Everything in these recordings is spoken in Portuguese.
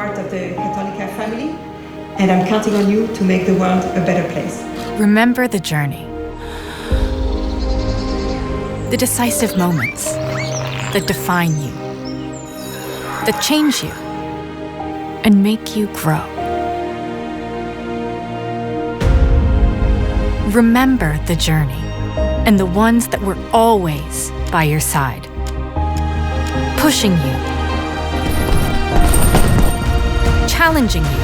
part of the Católica family, and I'm counting on you to make the world a better place. Remember the journey. The decisive moments that define you, that change you, and make you grow. Remember the journey and the ones that were always by your side, pushing you, challenging you,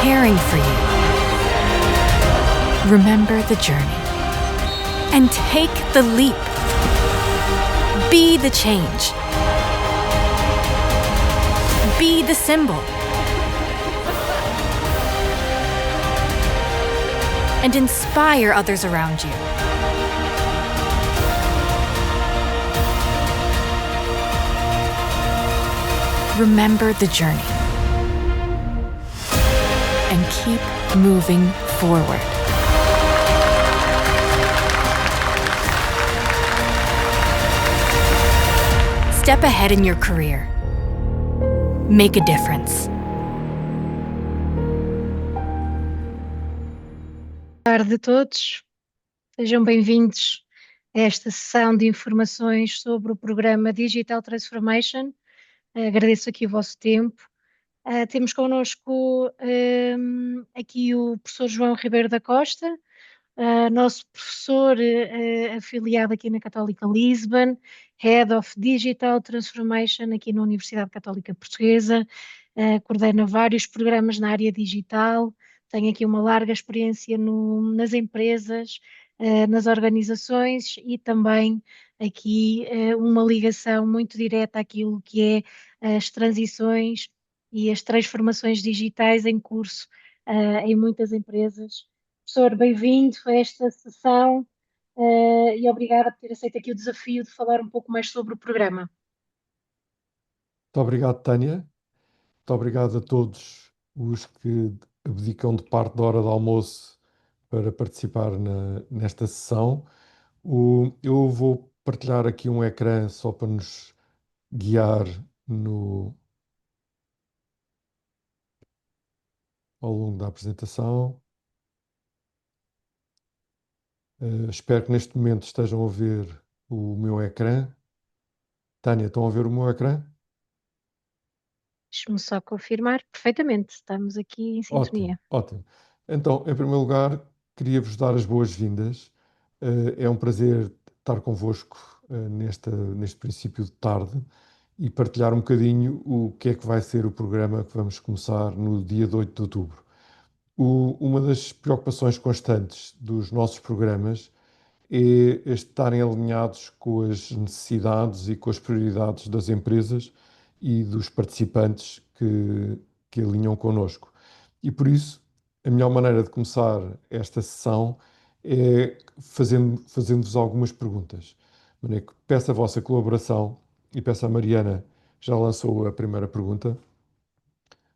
caring for you. Remember the journey and take the leap. Be the change. Be the symbol. And inspire others around you. Remember the journey and keep moving forward. Step ahead in your career. Make a difference. Boa tarde a todos, sejam bem-vindos a esta sessão de informações sobre o programa Digital Transformation. Agradeço aqui o vosso tempo. Temos connosco aqui o professor João Ribeiro da Costa, nosso professor afiliado aqui na Católica Lisbon, Head of Digital Transformation aqui na Universidade Católica Portuguesa, coordena vários programas na área digital, tem aqui uma larga experiência nas empresas, nas organizações e também aqui uma ligação muito direta àquilo que é as transições e as transformações digitais em curso em muitas empresas. Professor, bem-vindo a esta sessão e obrigada por ter aceito aqui o desafio de falar um pouco mais sobre o programa. Muito obrigado, Tânia. Muito obrigado a todos os que abdicam de parte da hora do almoço para participar nesta sessão. Eu vou partilhar aqui um ecrã só para nos guiar ao longo da apresentação. Espero que neste momento estejam a ver o meu ecrã. Tânia, estão a ver o meu ecrã? Deixe-me só confirmar perfeitamente, estamos aqui em sintonia. Ótimo. Então, em primeiro lugar, queria-vos dar as boas-vindas. É um prazer estar convosco neste princípio de tarde e partilhar um bocadinho o que é que vai ser o programa que vamos começar no dia 8 de outubro. Uma das preocupações constantes dos nossos programas é estarem alinhados com as necessidades e com as prioridades das empresas e dos participantes que alinham connosco. E por isso, a melhor maneira de começar esta sessão é fazendo-vos algumas perguntas. Peço a vossa colaboração e peço à Mariana, que já lançou a primeira pergunta,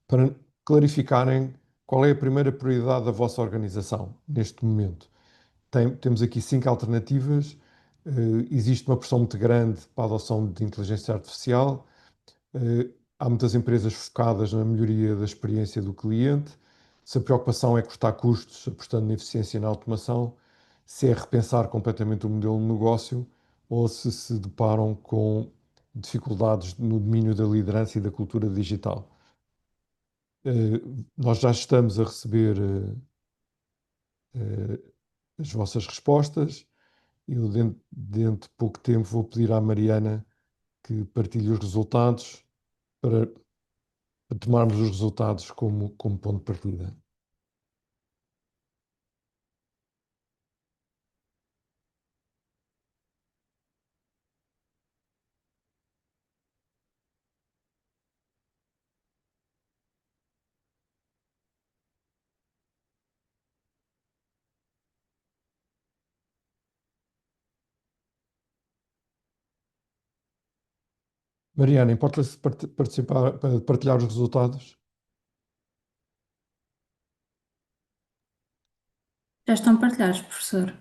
para clarificarem qual é a primeira prioridade da vossa organização neste momento. Temos aqui 5 alternativas. Existe uma pressão muito grande para a adoção de inteligência artificial. Há muitas empresas focadas na melhoria da experiência do cliente. Se a preocupação é cortar custos, apostando na eficiência e na automação, se é repensar completamente o modelo de negócio ou se deparam com dificuldades no domínio da liderança e da cultura digital. Nós já estamos a receber as vossas respostas. Eu, dentro de pouco tempo, vou pedir à Mariana que partilhe os resultados para tomarmos os resultados como ponto de partida. Mariana, importa-se participar, partilhar os resultados? Já estão partilhados, professor.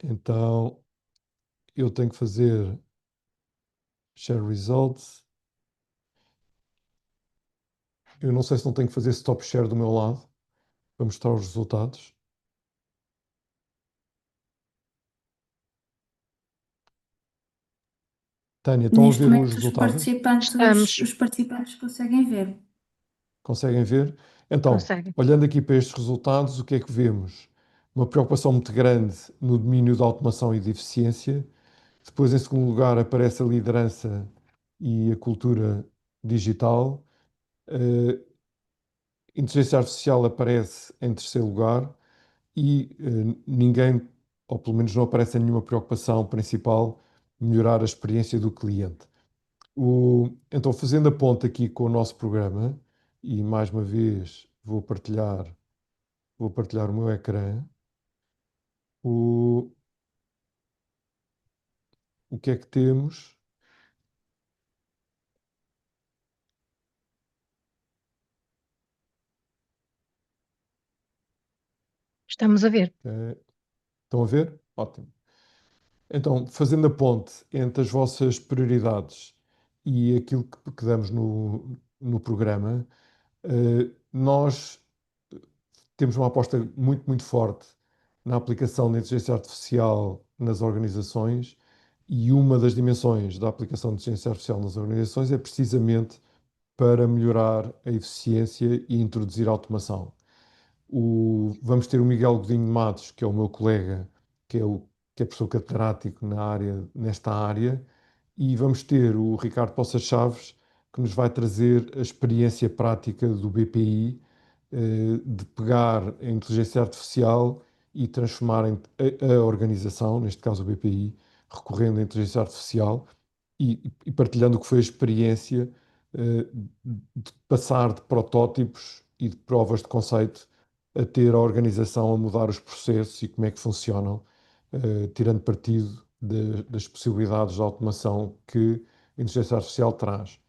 Então, eu tenho que fazer share results. Eu não sei se não tenho que fazer stop share do meu lado para mostrar os resultados. Tânia, estão a Neste ver os momento, resultados? Estamos, os participantes conseguem ver. Conseguem ver? Então, conseguem. olhando aqui para estes resultados, o que é que vemos? Uma preocupação muito grande no domínio da automação e de eficiência. Depois, em segundo lugar, aparece a liderança e a cultura digital. Inteligência artificial aparece em terceiro lugar e ninguém, ou pelo menos não aparece nenhuma preocupação principal, melhorar a experiência do cliente. Então, fazendo a ponte aqui com o nosso programa, e mais uma vez vou partilhar o meu ecrã. O, o que é que temos? Estamos a ver. Estão a ver? Ótimo. Então, fazendo a ponte entre as vossas prioridades e aquilo que damos no programa, nós temos uma aposta muito, muito forte na aplicação da inteligência artificial nas organizações e uma das dimensões da aplicação da inteligência artificial nas organizações é precisamente para melhorar a eficiência e introduzir automação. Vamos ter o Miguel Godinho de Matos, que é o meu colega, que é professor catedrático nesta área, e vamos ter o Ricardo Poças Chaves, que nos vai trazer a experiência prática do BPI, de pegar a inteligência artificial e transformar a organização, neste caso o BPI, recorrendo à inteligência artificial e partilhando o que foi a experiência de passar de protótipos e de provas de conceito a ter a organização a mudar os processos e como é que funcionam, tirando partido das possibilidades de automação que a inteligência artificial traz.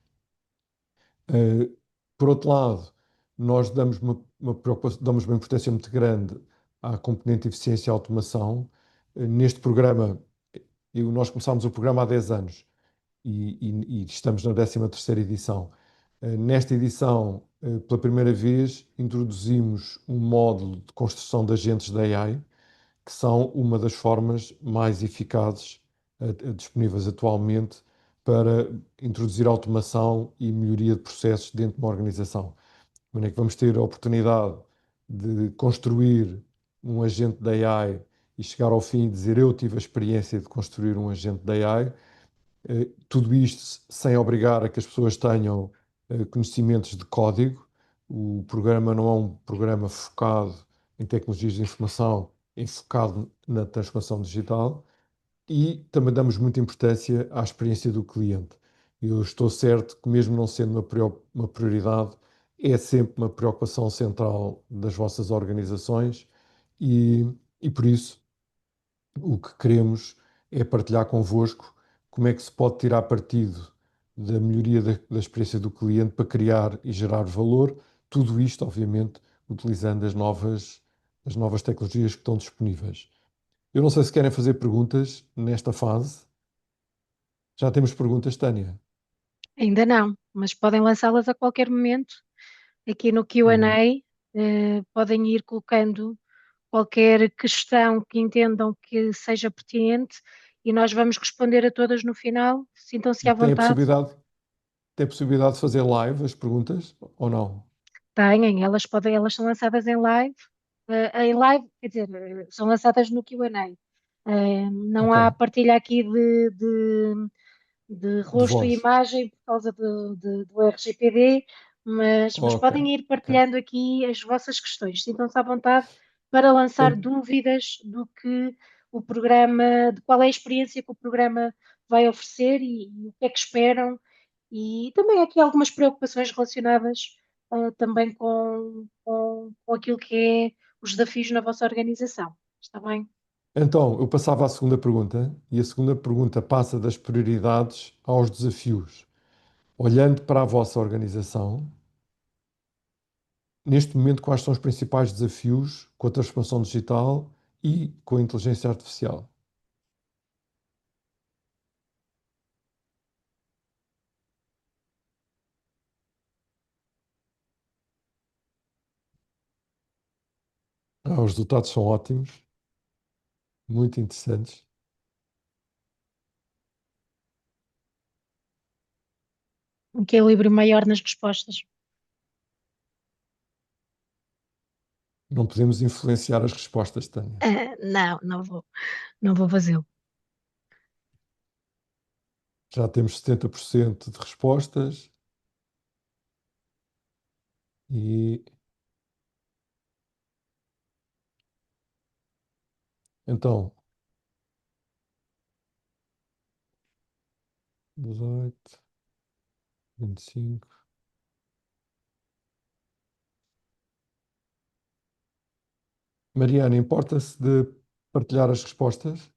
Por outro lado, nós damos uma importância muito grande à componente de eficiência e automação. Neste programa, nós começámos o programa há 10 anos e estamos na 13ª edição. Nesta edição, pela primeira vez, introduzimos um módulo de construção de agentes da AI, que são uma das formas mais eficazes disponíveis atualmente para introduzir automação e melhoria de processos dentro de uma organização. De maneira que vamos ter a oportunidade de construir um agente da AI e chegar ao fim e dizer eu tive a experiência de construir um agente da AI. Tudo isto sem obrigar a que as pessoas tenham conhecimentos de código. O programa não é um programa focado em tecnologias de informação, é focado na transformação digital e também damos muita importância à experiência do cliente. Eu estou certo que, mesmo não sendo uma prioridade, é sempre uma preocupação central das vossas organizações e, e por isso o que queremos é partilhar convosco como é que se pode tirar partido da melhoria da experiência do cliente para criar e gerar valor. Tudo isto, obviamente, utilizando as novas tecnologias que estão disponíveis. Eu não sei se querem fazer perguntas nesta fase. Já temos perguntas, Tânia? Ainda não, mas podem lançá-las a qualquer momento. Aqui no Hum, Q&A, podem ir colocando qualquer questão que entendam que seja pertinente e nós vamos responder a todas no final. Sintam-se E à vontade. tem a possibilidade de fazer live as perguntas ou não? Têm, elas são lançadas em live, quer dizer, são lançadas no Q&A. Não Ok, há partilha aqui de de rosto e voz. imagem por causa do RGPD, mas Ok, podem ir ok. partilhando aqui as vossas questões. Sintam-se à vontade para lançar En- dúvidas do que o programa, de qual é a experiência que o programa vai oferecer e o que é que esperam. E também aqui algumas preocupações relacionadas também com aquilo que é os desafios na vossa organização. Está bem? Então, eu passava à segunda pergunta, e a segunda pergunta passa das prioridades aos desafios. Olhando para a vossa organização, neste momento, quais são os principais desafios com a transformação digital e com a inteligência artificial? Os resultados são ótimos, muito interessantes. Um equilíbrio maior nas respostas. Não podemos influenciar as respostas, Tânia. Não vou fazê-lo. Já temos 70% de respostas e então 18, 25. Mariana, importa-se de partilhar as respostas?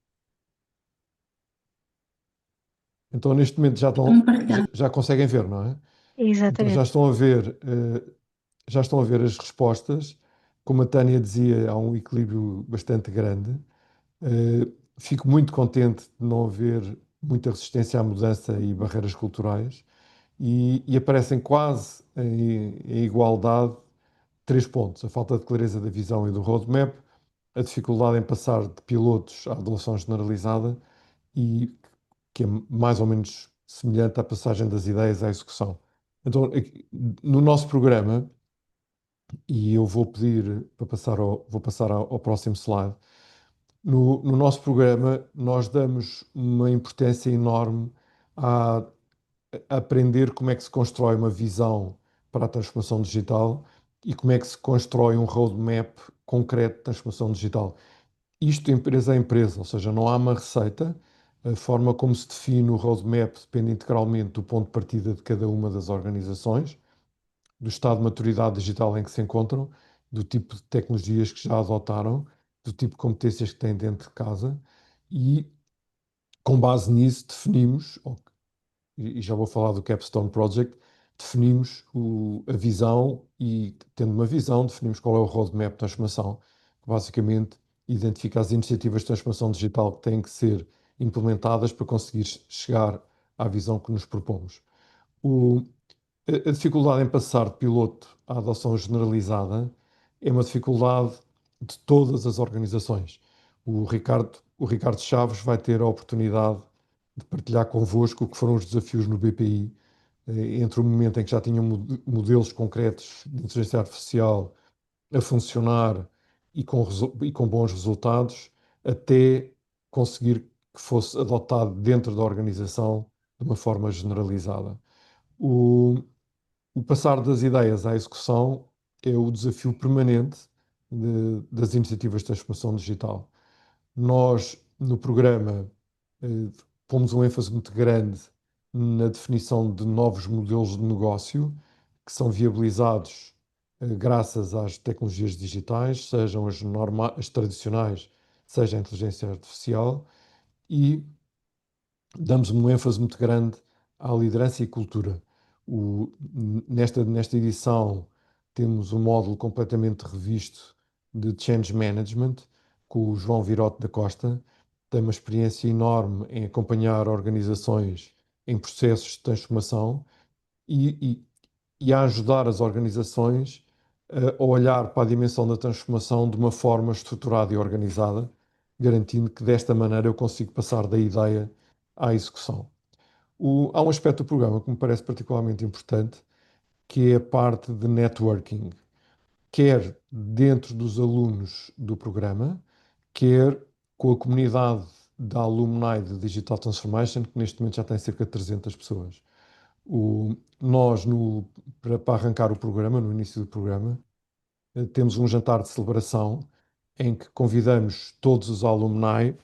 Então, neste momento Vamos partilhar. já conseguem ver, não é? Então, Exatamente. já estão a ver as respostas. Como a Tânia dizia, há um equilíbrio bastante grande. Fico muito contente de não haver muita resistência à mudança e barreiras culturais. E aparecem quase em igualdade 3 pontos: a falta de clareza da visão e do roadmap, a dificuldade em passar de pilotos à adoção generalizada e que é mais ou menos semelhante à passagem das ideias à execução. Então, no nosso programa, e eu vou pedir para vou passar ao próximo slide. No nosso programa, nós damos uma importância enorme a aprender como é que se constrói uma visão para a transformação digital e como é que se constrói um roadmap concreto de transformação digital. Isto empresa a empresa, ou seja, não há uma receita. A forma como se define o roadmap depende integralmente do ponto de partida de cada uma das organizações, do estado de maturidade digital em que se encontram, do tipo de tecnologias que já adotaram, do tipo de competências que têm dentro de casa e, com base nisso, definimos, e já vou falar do Capstone Project, definimos a visão e, tendo uma visão, definimos qual é o roadmap de transformação, que basicamente identifica as iniciativas de transformação digital que têm que ser implementadas para conseguir chegar à visão que nos propomos. A dificuldade em passar de piloto à adoção generalizada é uma dificuldade de todas as organizações. O Ricardo Chaves vai ter a oportunidade de partilhar convosco o que foram os desafios no BPI, entre o momento em que já tinham modelos concretos de inteligência artificial a funcionar e com bons resultados, até conseguir que fosse adotado dentro da organização de uma forma generalizada. O passar das ideias à execução é o desafio permanente das iniciativas de transformação digital. Nós, no programa, eh, pomos um ênfase muito grande na definição de novos modelos de negócio que são viabilizados graças às tecnologias digitais, sejam as tradicionais, seja a inteligência artificial, e damos um ênfase muito grande à liderança e cultura. Nesta edição temos um módulo completamente revisto de Change Management, com o João Virote da Costa. Tem uma experiência enorme em acompanhar organizações em processos de transformação e, e a ajudar as organizações a olhar para a dimensão da transformação de uma forma estruturada e organizada, garantindo que desta maneira eu consigo passar da ideia à execução. Há um aspecto do programa que me parece particularmente importante, que é a parte de networking, quer dentro dos alunos do programa, quer com a comunidade da Alumni de Digital Transformation, que neste momento já tem cerca de 300 pessoas. Nós, para arrancar o programa, no início do programa, temos um jantar de celebração em que convidamos todos os alumni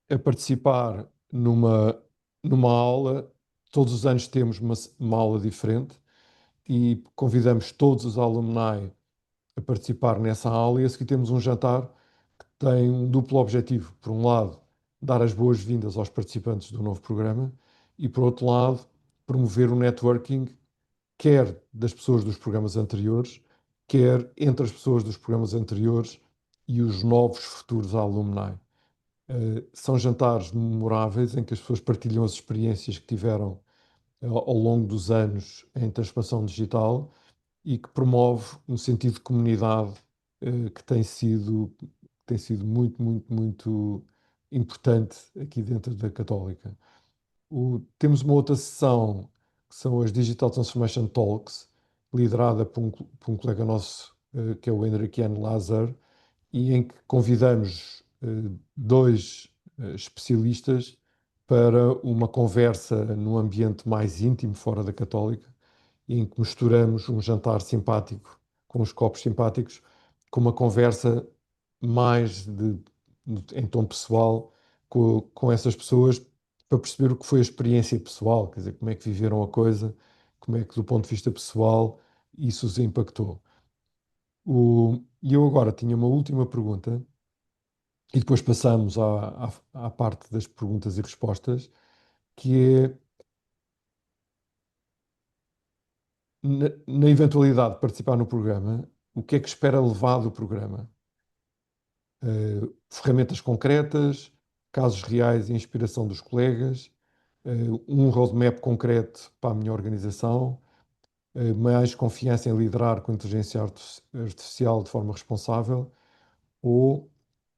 a participar numa aula. Todos os anos temos uma aula diferente e convidamos todos os alumni a participar nessa aula, e a seguir temos um jantar que tem um duplo objetivo. Por um lado, dar as boas-vindas aos participantes do novo programa e, por outro lado, promover o networking, quer das pessoas dos programas anteriores, quer entre as pessoas dos programas anteriores e os novos futuros alumni. São jantares memoráveis em que as pessoas partilham as experiências que tiveram ao longo dos anos em transformação digital e que promove um sentido de comunidade que tem sido muito, muito, muito importante aqui dentro da Católica. Temos uma outra sessão que são as Digital Transformation Talks, liderada por um colega nosso, que é o Henriquiano Lázaro, e em que convidamos dois especialistas para uma conversa num ambiente mais íntimo, fora da Católica, em que misturamos um jantar simpático com uns copos simpáticos, com uma conversa mais em tom pessoal com essas pessoas, para perceber o que foi a experiência pessoal, quer dizer, como é que viveram a coisa, como é que, do ponto de vista pessoal, isso os impactou. E eu agora tinha uma última pergunta, e depois passamos à parte das perguntas e respostas, que é, na eventualidade de participar no programa, o que é que espera levar do programa? Ferramentas concretas, casos reais e inspiração dos colegas, um roadmap concreto para a minha organização, mais confiança em liderar com inteligência artificial de forma responsável, ou,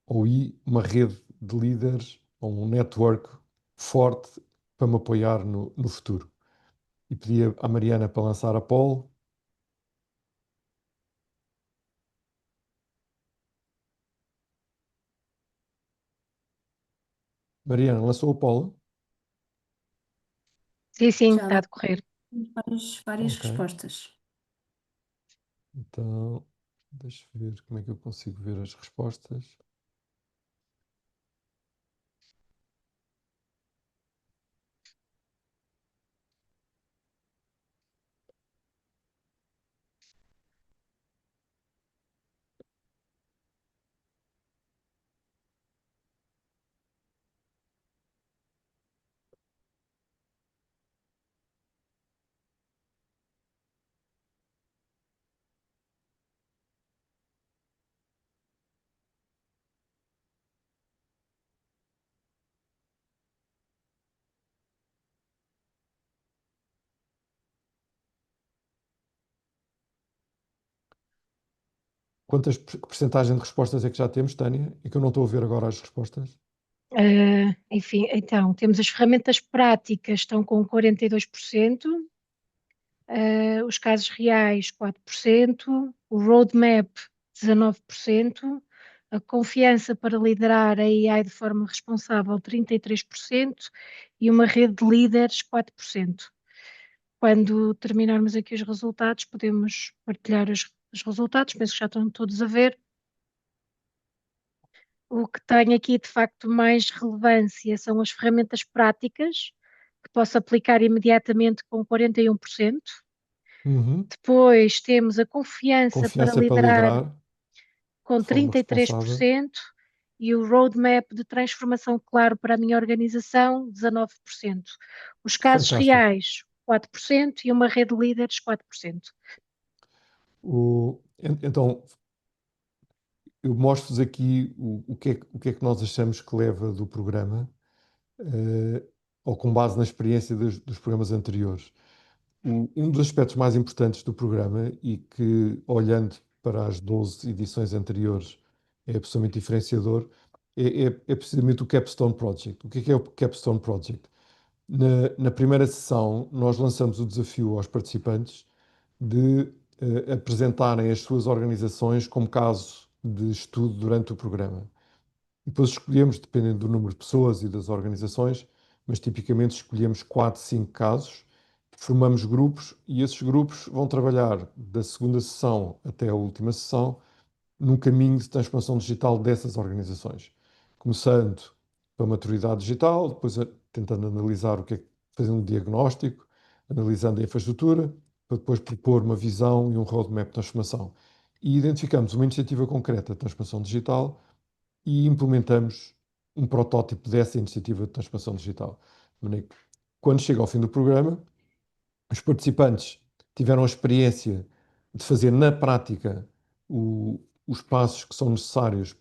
ou uma rede de líderes, ou um network forte para me apoiar no futuro. E pedia à Mariana para lançar a poll. Mariana, lançou a poll? Sim, Já está a dá decorrer. várias Ok. respostas. Então, deixa eu ver como é que eu consigo ver as respostas. Quantas percentagem de respostas é que já temos, Tânia? É que eu não estou a ver agora as respostas. Enfim, então, temos as ferramentas práticas, estão com 42%, os casos reais, 4%, o roadmap, 19%, a confiança para liderar a AI de forma responsável, 33%, e uma rede de líderes, 4%. Quando terminarmos aqui os resultados, podemos partilhar os resultados, penso que já estão todos a ver. O que tem aqui de facto mais relevância são as ferramentas práticas, que posso aplicar imediatamente com 41%. Uhum. Depois temos a confiança para Confiança para liderar liderar com de forma responsável. 33% e o roadmap de transformação claro para a minha organização, 19%. Os casos Fantástico. reais, 4% e uma rede de líderes, 4%. Então, eu mostro-vos aqui o que é que nós achamos que leva do programa, eh, ou com base na experiência dos programas anteriores. Um dos aspectos mais importantes do programa, e que, olhando para as 12 edições anteriores, é absolutamente diferenciador, é precisamente o Capstone Project. O que é o Capstone Project? Na primeira sessão, nós lançamos o desafio aos participantes de apresentarem as suas organizações como caso de estudo durante o programa. Depois escolhemos, dependendo do número de pessoas e das organizações, mas tipicamente escolhemos 4, 5 casos, formamos grupos e esses grupos vão trabalhar da segunda sessão até a última sessão num caminho de transformação digital dessas organizações. Começando pela maturidade digital, depois tentando analisar o que é, fazendo um diagnóstico, analisando a infraestrutura, para depois propor uma visão e um roadmap de transformação. E identificamos uma iniciativa concreta de transformação digital e implementamos um protótipo dessa iniciativa de transformação digital. De maneira que, quando chega ao fim do programa, os participantes tiveram a experiência de fazer na prática os passos que são necessários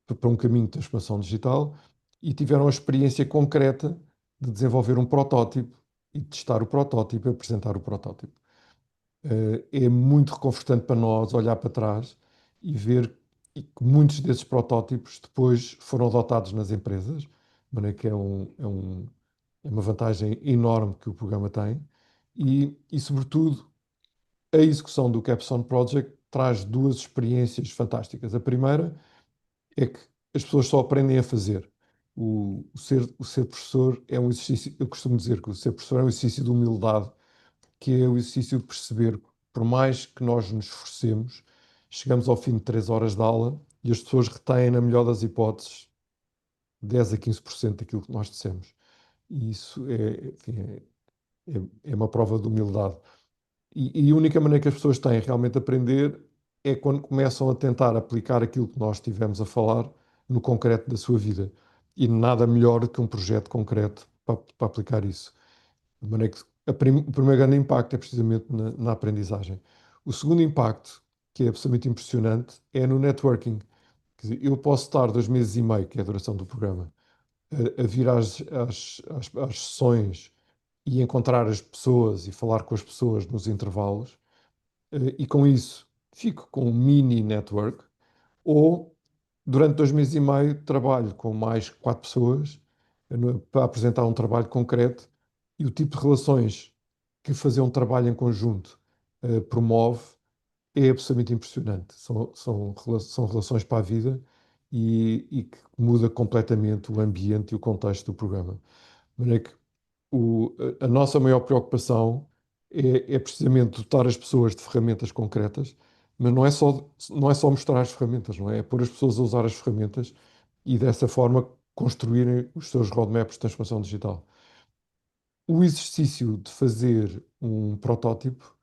para um caminho de transformação digital e tiveram a experiência concreta de desenvolver um protótipo e testar o protótipo e apresentar o protótipo. É muito reconfortante para nós olhar para trás e ver e que muitos desses protótipos depois foram adotados nas empresas, de maneira que é uma vantagem enorme que o programa tem, sobretudo, a execução do Capstone Project traz duas experiências fantásticas. A primeira é que as pessoas só aprendem a fazer. O ser professor é um exercício, eu costumo dizer que o ser professor é um exercício de humildade, que é o exercício de perceber que, por mais que nós nos esforcemos, chegamos ao fim de 3 horas de aula e as pessoas retêm, na melhor das hipóteses, 10 a 15% daquilo que nós dissemos. E isso enfim, é uma prova de humildade. E a única maneira que as pessoas têm realmente de aprender é quando começam a tentar aplicar aquilo que nós estivemos a falar no concreto da sua vida. E nada melhor do que um projeto concreto para aplicar isso. De maneira que o primeiro grande impacto é precisamente na aprendizagem. O segundo impacto, que é absolutamente impressionante, é no networking. Quer dizer, eu posso estar 2 meses e meio, que é a duração do programa, a vir às sessões e encontrar as pessoas e falar com as pessoas nos intervalos, e com isso fico com um mini network, ou durante 2 meses e meio trabalho com mais 4 pessoas para apresentar um trabalho concreto, e o tipo de relações que fazer um trabalho em conjunto promove é absolutamente impressionante. São relações para a vida, e que muda completamente o ambiente e o contexto do programa. De maneira que a nossa maior preocupação é precisamente dotar as pessoas de ferramentas concretas, mas não é só mostrar as ferramentas, não é? É pôr as pessoas a usar as ferramentas e dessa forma construírem os seus roadmaps de transformação digital. O exercício de fazer um protótipo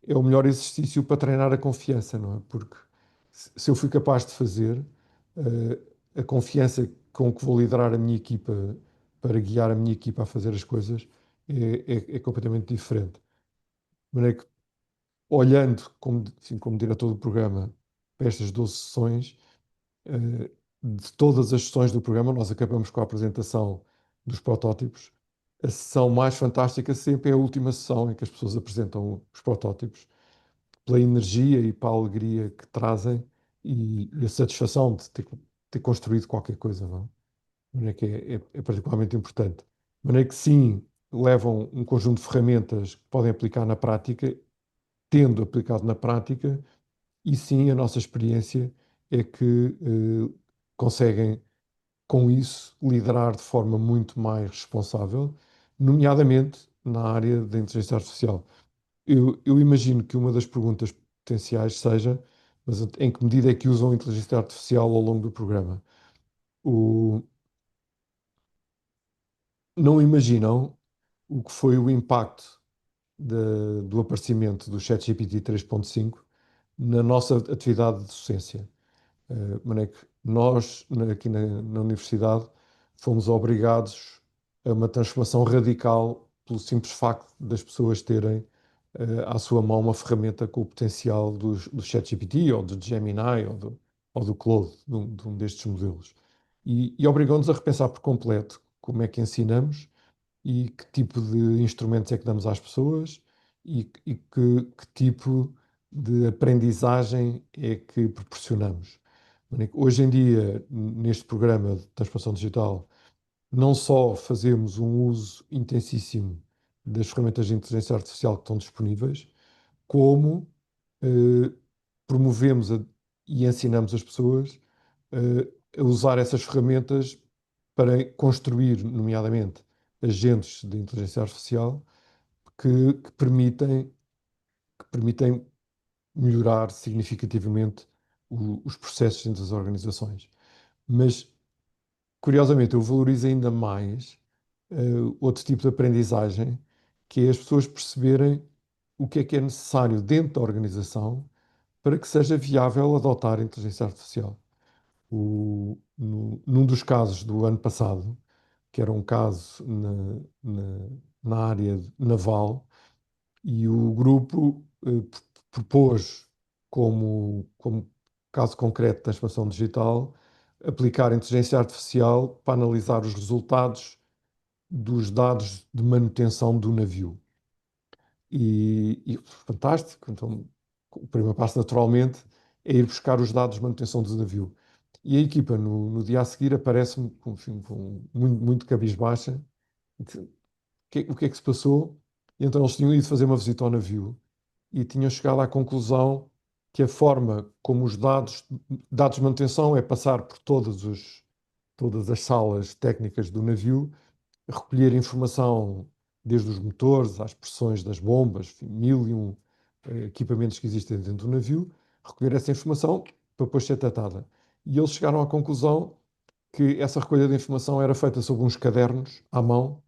é o melhor exercício para treinar a confiança, não é? Porque se eu fui capaz de fazer, a confiança com que vou liderar a minha equipa para guiar a minha equipa a fazer as coisas é completamente diferente. De maneira que, olhando como diretor do programa para estas 12 sessões, de todas as sessões do programa, nós acabamos com a apresentação dos protótipos. A sessão mais fantástica sempre é a última sessão em que as pessoas apresentam os protótipos, pela energia e pela alegria que trazem, e a satisfação de ter construído qualquer coisa, não é? De maneira que é particularmente importante. De maneira que sim, levam um conjunto de ferramentas que podem aplicar na prática, tendo aplicado na prática, e sim, a nossa experiência é que conseguem, com isso, liderar de forma muito mais responsável, nomeadamente na área da inteligência artificial. Eu imagino que uma das perguntas potenciais seja: mas em que medida é que usam a inteligência artificial ao longo do programa? O, não imaginam o que foi o impacto do aparecimento do ChatGPT 3.5 na nossa atividade de docência. De maneira que nós, aqui na universidade, fomos obrigados a uma transformação radical pelo simples facto das pessoas terem à sua mão uma ferramenta com o potencial do ChatGPT, ou do Gemini, ou do Claude, de um destes modelos. E obrigou-nos a repensar por completo como é que ensinamos e que tipo de instrumentos é que damos às pessoas, e que tipo de aprendizagem é que proporcionamos. Hoje em dia, neste programa de transformação digital, não só fazemos um uso intensíssimo das ferramentas de inteligência artificial que estão disponíveis, como eh, promovemos e ensinamos as pessoas a usar essas ferramentas para construir, nomeadamente, agentes de inteligência artificial que permitem melhorar significativamente os processos dentro das organizações. Mas, curiosamente, eu valorizo ainda mais outro tipo de aprendizagem, que é as pessoas perceberem o que é necessário dentro da organização para que seja viável adotar a inteligência artificial. Num dos casos do ano passado, que era um caso na área naval, e o grupo propôs, como caso concreto de transformação digital, aplicar a inteligência artificial para analisar os resultados dos dados de manutenção do navio. E fantástico. Então, o primeiro passo, naturalmente, é ir buscar os dados de manutenção do navio. E a equipa, no dia a seguir, aparece-me enfim, muito cabisbaixa. O que é que se passou? E então eles tinham ido fazer uma visita ao navio e tinham chegado à conclusão que a forma como os dados de manutenção é passar por todas as salas técnicas do navio, recolher informação desde os motores às pressões das bombas, enfim, mil e um equipamentos que existem dentro do navio, recolher essa informação para depois ser tratada. E eles chegaram à conclusão que essa recolha de informação era feita sobre uns cadernos à mão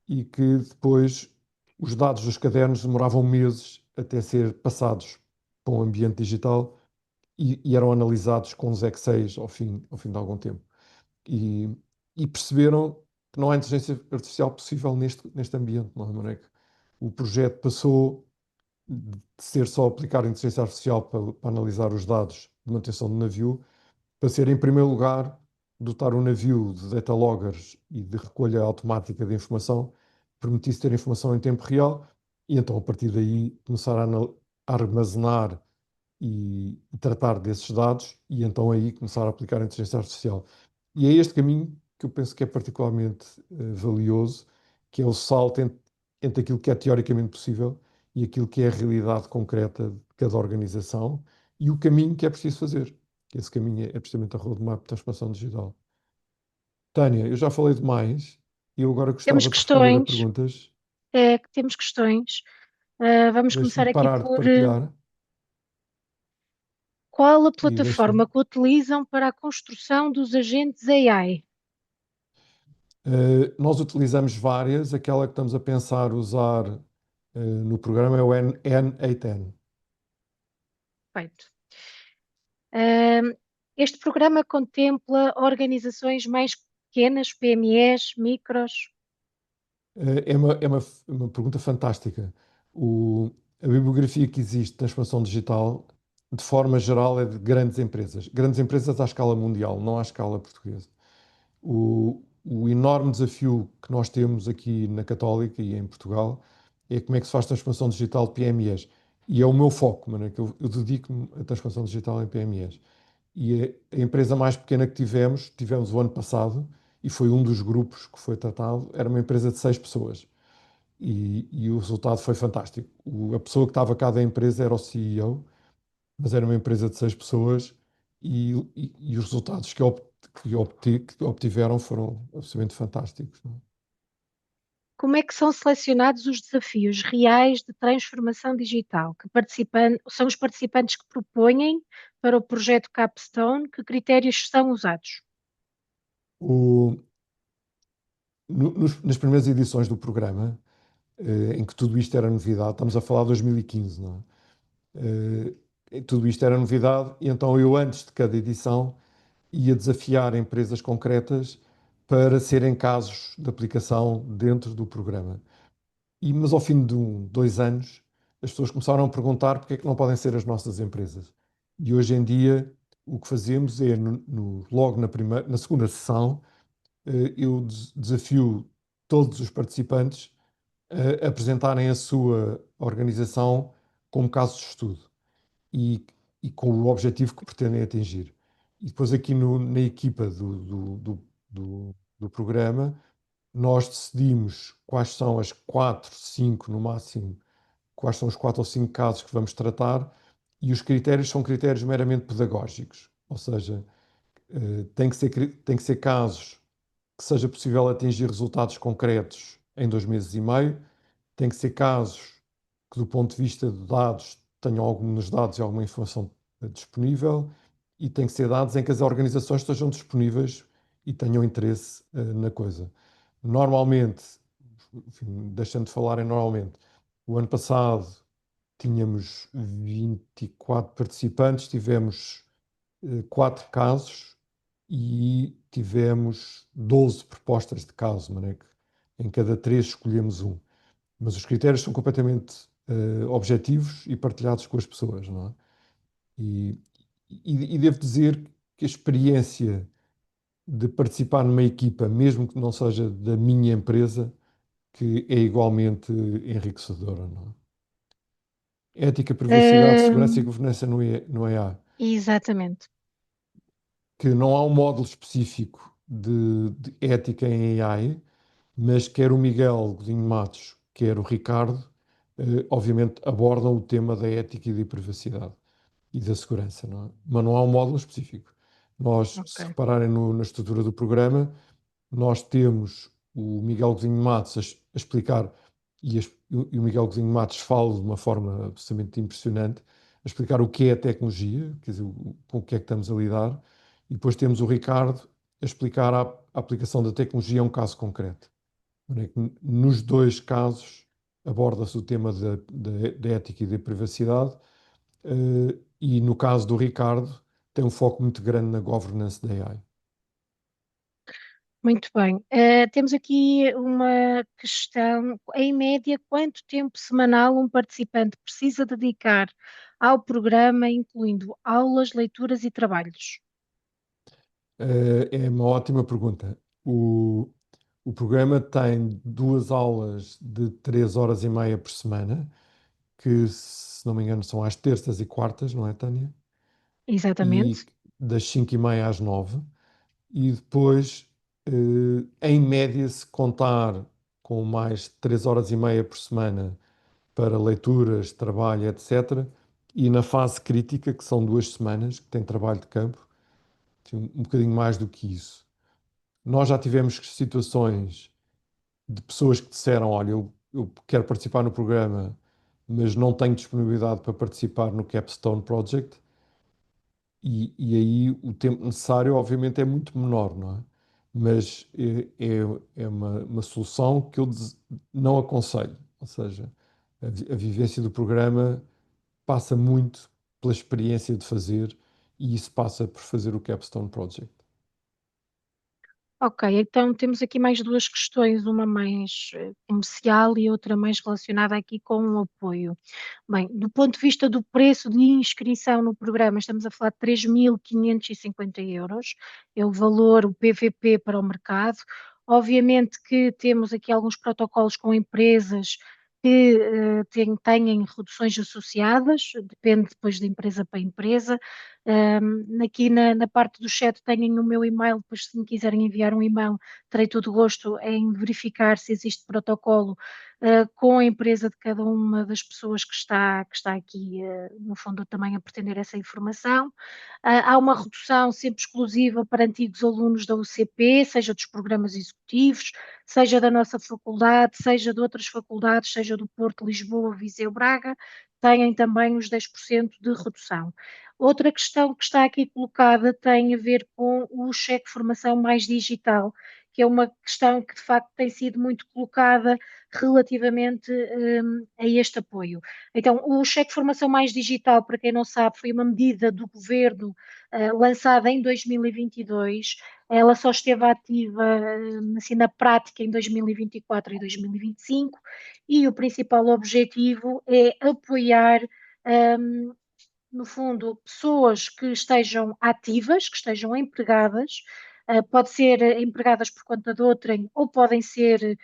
e que depois os dados dos cadernos demoravam meses até ser passados para um ambiente digital e eram analisados com os Excels ao fim de algum tempo. E, e perceberam que não há inteligência artificial possível neste ambiente, não é, Maneco? O projeto passou de ser só aplicar a inteligência artificial para analisar os dados de manutenção do navio, para ser, em primeiro lugar, dotar o navio de data loggers e de recolha automática de informação, permitisse ter informação em tempo real e então, a partir daí, começar a armazenar e tratar desses dados e então aí começar a aplicar a inteligência artificial. E é este caminho que eu penso que é particularmente valioso, que é o salto entre aquilo que é teoricamente possível e aquilo que é a realidade concreta de cada organização e o caminho que é preciso fazer. Esse caminho é precisamente a roadmap da transformação digital. Tânia, eu já falei demais e eu agora Temos gostava de responder a questões, perguntas. temos questões. Vamos Deixe-me começar aqui parar de por partilhar qual a e deixe-me. plataforma que utilizam para a construção dos agentes AI? Nós utilizamos várias, aquela que estamos a pensar usar no programa é o N8N. Perfeito. Ahm, Este programa contempla organizações mais pequenas, PMEs, micros? É uma pergunta fantástica. A bibliografia que existe de transformação digital, de forma geral, é de grandes empresas à escala mundial, não à escala portuguesa. O enorme desafio que nós temos aqui na Católica e em Portugal é como é que se faz transformação digital de PMEs. E é o meu foco, mano, é que eu dedico-me à transformação digital em PMEs. E a empresa mais pequena que tivemos o ano passado, e foi um dos grupos que foi tratado, era uma empresa de 6 pessoas. E o resultado foi fantástico. A pessoa que estava cá da empresa era o CEO, mas era uma empresa de 6 pessoas e os resultados que obtiveram foram absolutamente fantásticos, não é? Como é que são selecionados os desafios reais de transformação digital? São os participantes que propõem para o projeto Capstone? Que critérios são usados? O- nas primeiras edições do programa, em que tudo isto era novidade, estamos a falar de 2015, não é? Tudo isto era novidade, e então eu, antes de cada edição, ia desafiar empresas concretas para serem casos de aplicação dentro do programa. Mas ao fim de 2 anos, as pessoas começaram a perguntar porque é que não podem ser as nossas empresas. E hoje em dia, o que fazemos é, logo na segunda sessão, eu desafio todos os participantes a apresentarem a sua organização como caso de estudo e, e com o objetivo que pretendem atingir. E depois aqui na equipa do programa, nós decidimos quais são as 4, 5 no máximo, quais são os 4 ou 5 casos que vamos tratar, e os critérios são critérios meramente pedagógicos, ou seja, tem que ser casos que seja possível atingir resultados concretos em 2 meses e meio, tem que ser casos que, do ponto de vista de dados, tenham alguns dados e alguma informação disponível, e tem que ser dados em que as organizações estejam disponíveis e tenham interesse na coisa. Normalmente, enfim, deixando de falar em normalmente, o ano passado tínhamos 24 participantes, tivemos 4 casos e tivemos 12 propostas de caso, Maneco. Em cada 3 escolhemos um. Mas os critérios são completamente objetivos e partilhados com as pessoas, não é? E devo dizer que a experiência de participar numa equipa, mesmo que não seja da minha empresa, que é igualmente enriquecedora, não é? Ética, privacidade, segurança e Ahm, governança no IA. Exatamente. Que não há um módulo específico de ética em AI, mas quer o Miguel Godinho Matos, quer o Ricardo, obviamente abordam o tema da ética e da privacidade e da segurança, não é? Mas não há um módulo específico. Nós, se Ok. repararem na estrutura do programa, nós temos o Miguel Godinho Matos a explicar, e o Miguel Godinho Matos fala de uma forma absolutamente impressionante, a explicar o que é a tecnologia, quer dizer, com o que é que estamos a lidar, e depois temos o Ricardo a explicar a aplicação da tecnologia a um caso concreto. É que nos dois casos aborda-se o tema da ética e da privacidade, e no caso do Ricardo tem um foco muito grande na governance da AI. Muito bem. Temos aqui uma questão. Em média, quanto tempo semanal um participante precisa dedicar ao programa, incluindo aulas, leituras e trabalhos? É uma ótima pergunta. O programa tem duas aulas de 3 horas e meia por semana, que, se não me engano, são às terças e quartas, não é, Tânia? E Exatamente. das 5h30 às 9. E depois, em média, se contar com mais 3 horas e meia por semana para leituras, trabalho, etc., e na fase crítica, que são 2 semanas, que tem trabalho de campo, tem um bocadinho mais do que isso. Nós já tivemos situações de pessoas que disseram: olha, eu quero participar no programa, mas não tenho disponibilidade para participar no Capstone Project, e aí o tempo necessário, obviamente, é muito menor, não é? Mas é uma solução que eu não aconselho. Ou seja, a vivência do programa passa muito pela experiência de fazer, e isso passa por fazer o Capstone Project. Ok, então temos aqui mais duas questões, uma mais comercial e outra mais relacionada aqui com o apoio. Bem, do ponto de vista do preço de inscrição no programa, estamos a falar de 3.550 euros, é o valor, o PVP para o mercado. Obviamente que temos aqui alguns protocolos com empresas que têm reduções associadas, depende depois de empresa para empresa. Aqui na parte do chat têm o meu e-mail, depois se me quiserem enviar um e-mail, terei todo o gosto em verificar se existe protocolo com a empresa de cada uma das pessoas que está aqui, no fundo, também a pretender essa informação. Há uma redução sempre exclusiva para antigos alunos da UCP, seja dos programas executivos, seja da nossa faculdade, seja de outras faculdades, seja do Porto, Lisboa, Viseu, Braga, têm também os 10% de redução. Outra questão que está aqui colocada tem a ver com o cheque formação mais digital, que é uma questão que de facto tem sido muito colocada relativamente a este apoio. Então, o cheque formação mais digital, para quem não sabe, foi uma medida do governo lançada em 2022. Ela só esteve ativa assim, na prática em 2024 e 2025, e o principal objetivo é apoiar um, no fundo, pessoas que estejam ativas, que estejam empregadas, pode ser empregadas por conta de outrem ou podem ser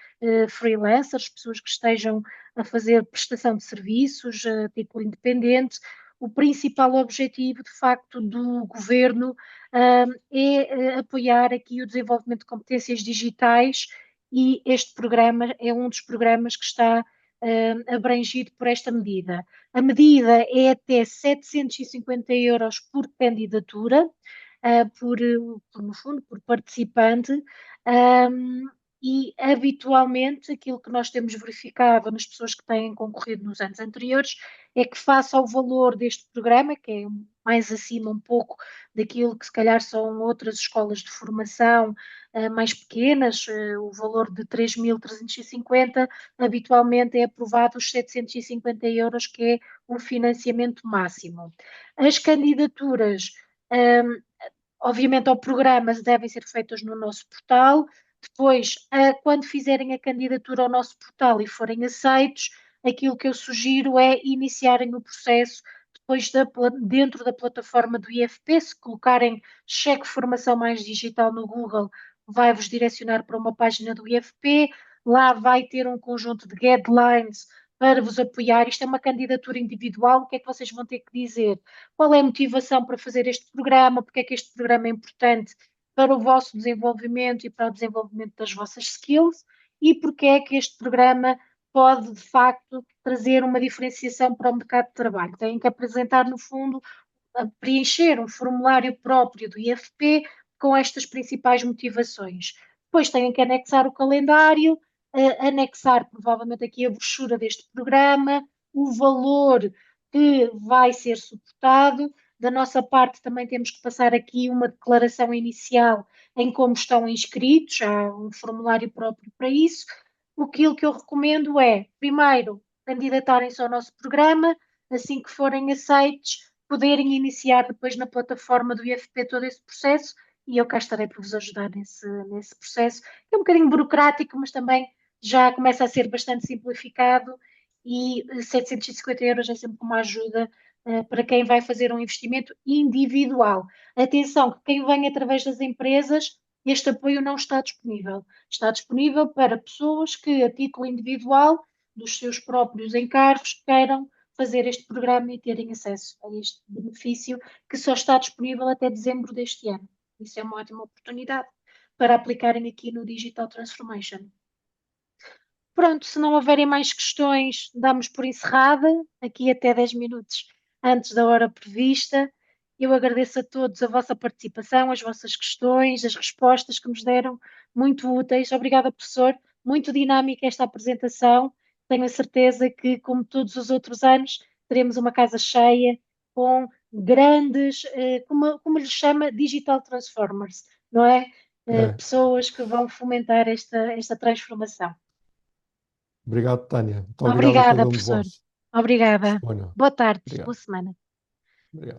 freelancers, pessoas que estejam a fazer prestação de serviços a título independente. O principal objetivo, de facto, do governo é apoiar aqui o desenvolvimento de competências digitais, e este programa é um dos programas que está abrangido por esta medida. A medida é até 750 euros por candidatura, no fundo, por participante, e habitualmente aquilo que nós temos verificado nas pessoas que têm concorrido nos anos anteriores é que, face ao valor deste programa, que é mais acima um pouco daquilo que se calhar são outras escolas de formação mais pequenas, o valor de 3.350, habitualmente é aprovado os 750 euros, que é o financiamento máximo. As candidaturas, hum, obviamente, ao programa devem ser feitas no nosso portal. Depois, quando fizerem a candidatura ao nosso portal e forem aceitos, aquilo que eu sugiro é iniciarem o processo depois dentro da plataforma do IFP. Se colocarem cheque formação mais digital no Google, vai-vos direcionar para uma página do IFP. Lá vai ter um conjunto de guidelines para vos apoiar. Isto é uma candidatura individual, o que é que vocês vão ter que dizer? Qual é a motivação para fazer este programa? Porque é que este programa é importante para o vosso desenvolvimento e para o desenvolvimento das vossas skills? E porque é que este programa pode, de facto, trazer uma diferenciação para o mercado de trabalho? Têm que apresentar, no fundo, preencher um formulário próprio do IFP com estas principais motivações. Depois têm que anexar o calendário, anexar provavelmente aqui a brochura deste programa, o valor que vai ser suportado. Da nossa parte, também temos que passar aqui uma declaração inicial em como estão inscritos, há um formulário próprio para isso. Aquilo que eu recomendo é, primeiro, candidatarem-se ao nosso programa, assim que forem aceitos, poderem iniciar depois na plataforma do IFP todo esse processo e eu cá estarei para vos ajudar nesse processo. É um bocadinho burocrático, mas também já começa a ser bastante simplificado e 750 euros é sempre uma ajuda para quem vai fazer um investimento individual. Atenção, que quem vem através das empresas, este apoio não está disponível. Está disponível para pessoas que, a título individual, dos seus próprios encargos, queiram fazer este programa e terem acesso a este benefício que só está disponível até dezembro deste ano. Isso é uma ótima oportunidade para aplicarem aqui no Digital Transformation. Pronto, se não houverem mais questões, damos por encerrada, aqui até 10 minutos antes da hora prevista. Eu agradeço a todos a vossa participação, as vossas questões, as respostas que nos deram, muito úteis. Obrigada, professor. Muito dinâmica esta apresentação. Tenho a certeza que, como todos os outros anos, teremos uma casa cheia com grandes, como lhes chama, Digital Transformers, não é? É. Pessoas que vão fomentar esta transformação. Obrigado, Tânia. Muito obrigado a Obrigada, cada um de professor. vós. Obrigada. Disponham. Boa tarde. Obrigado. Boa semana. Obrigado.